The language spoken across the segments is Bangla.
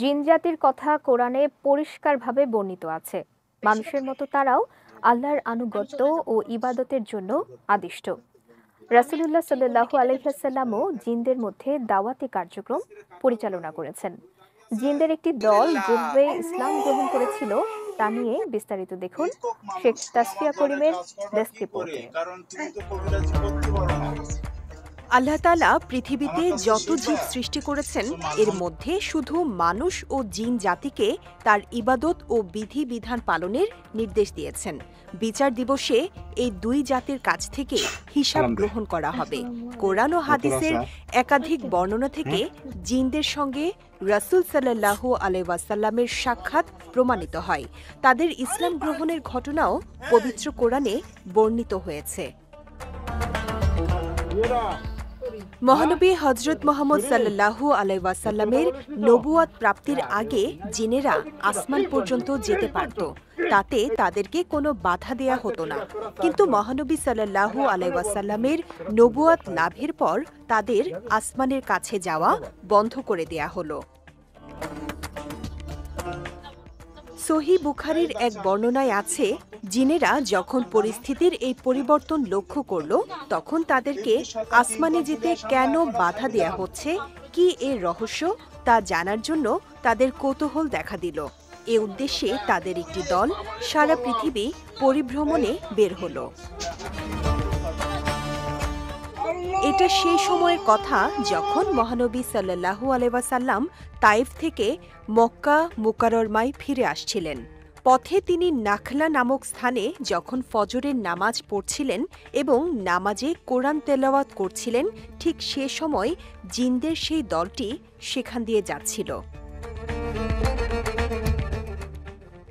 জিনজাতির কথা কোরআনে পরিষ্কারভাবে বর্ণিত আছে। মানুষের মতো তারাও আল্লাহর আনুগত্য ও ইবাদতের জন্য আদিষ্ট। রাসূলুল্লাহ সাল্লাল্লাহু আলাইহি ওয়াসাল্লামও জিনদের মধ্যে দাওয়াতি কার্যক্রম পরিচালনা করেছেন। জিনদের একটি দল যেভাবে ইসলাম গ্রহণ করেছিল তা নিয়ে বিস্তারিত দেখুন শেখ তাসফিয়া করিমের ডেস্ক রিপোর্টে। আল্লাহ তাআলা পৃথিবীতে যত জীব সৃষ্টি করেছেন এর মধ্যে শুধু মানুষ ও জিন জাতিকে তার ইবাদত ও বিধিবিধান পালনের নির্দেশ দিয়েছেন। বিচার দিবসে এই দুই জাতির কাছ থেকে হিসাব গ্রহণ করা হবে। কোরআন ও হাদিসের একাধিক বর্ণনা থেকে জিনদের সঙ্গে রাসূল সাল্লাল্লাহু আলাইহি ওয়াসাল্লামের সাক্ষাৎ প্রমাণিত হয়। তাদের ইসলাম গ্রহণের ঘটনাও পবিত্র কোরআনে বর্ণিত হয়েছে। মহানবী হযরত মুহাম্মদ সাল্লাল্লাহু আলাইহি ওয়াসাল্লামের নবুয়ত প্রাপ্তির আগে জিনেরা আসমান পর্যন্ত যেতে পারত। তাতে তাদেরকে কোনো বাধা দেয়া হতো না। কিন্তু মহানবী সাল্লাল্লাহু আলাইহি ওয়াসাল্লামের নবুয়ত লাভের পর তাদের আসমানের কাছে যাওয়া বন্ধ করে দেয়া হলো। সহিহ বুখারীর এক বর্ণনায় আছে, জিনেরা যখন পরিস্থিতির এই পরিবর্তন লক্ষ্য করল তখন তাদেরকে আসমানে যেতে কেন বাধা দেয়া হচ্ছে, কি এর রহস্য তা জানার জন্য তাদের কৌতূহল দেখা দিল। এ উদ্দেশ্যে তাদের একটি দল সারা পৃথিবী পরিভ্রমণে বের হলো। এটা সেই সময়ের কথা যখন মহানবী সাল্লাল্লাহু আলাইহি ওয়াসাল্লাম তাইফ থেকে মক্কা মুকাররমায় ফিরে আসছিলেন। পথে তিনি নাখলা নামক স্থানে যখন ফজরের নামাজ পড়ছিলেন এবং নামাজে কোরআন তেলাওয়াত করছিলেন, ঠিক সে সময় জিনদের সেই দলটি সেখান দিয়ে যাচ্ছিল।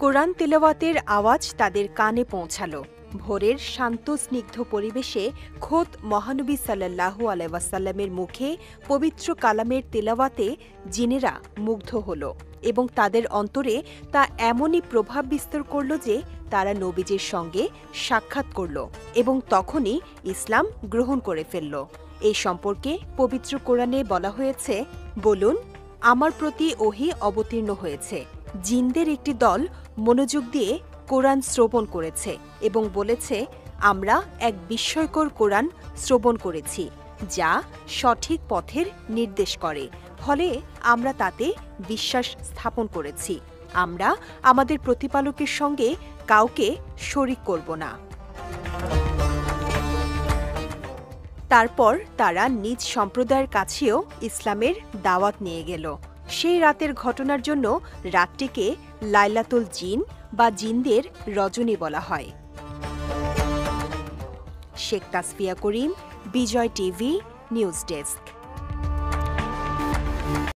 কোরআন তেলাওয়াতের আওয়াজ তাদের কানে পৌঁছালো। ভোরের শান্ত স্নিগ্ধ পরিবেশে খোদ মহানবী সাল্লাল্লাহু আলাইহি ওয়াসাল্লামের মুখে পবিত্র কালামের তেলাওয়াতে জিনেরা মুগ্ধ হল এবং তাদের অন্তরে তা এমনই প্রভাব বিস্তার করল যে তারা নবীজির সঙ্গে সাক্ষাৎ করল এবং তখনই ইসলাম গ্রহণ করে ফেলল। এই সম্পর্কে পবিত্র কোরআনে বলা হয়েছে, বলুন, আমার প্রতি ওহী অবতীর্ণ হয়েছে। জিনদের একটি দল মনোযোগ দিয়ে কোরআন শ্রবণ করেছে এবং বলেছে, আমরা এক বিস্ময়কর কোরআন শ্রবণ করেছি যা সঠিক পথের নির্দেশ করে, ফলে আমরা তাতে বিশ্বাস স্থাপন করেছি। আমরা আমাদের প্রতিপালকের সঙ্গে কাউকে শরিক করব না। তারপর তারা নিজ সম্প্রদায়ের কাছেও ইসলামের দাওয়াত নিয়ে গেল। সেই রাতের ঘটনার জন্য রাতটিকে লাইলাতুল জিন বা জিনদের রজনী বলা হয়। শেখ তাসফিয়া করিম, বিজয় টিভি, নিউজ ডেস্ক।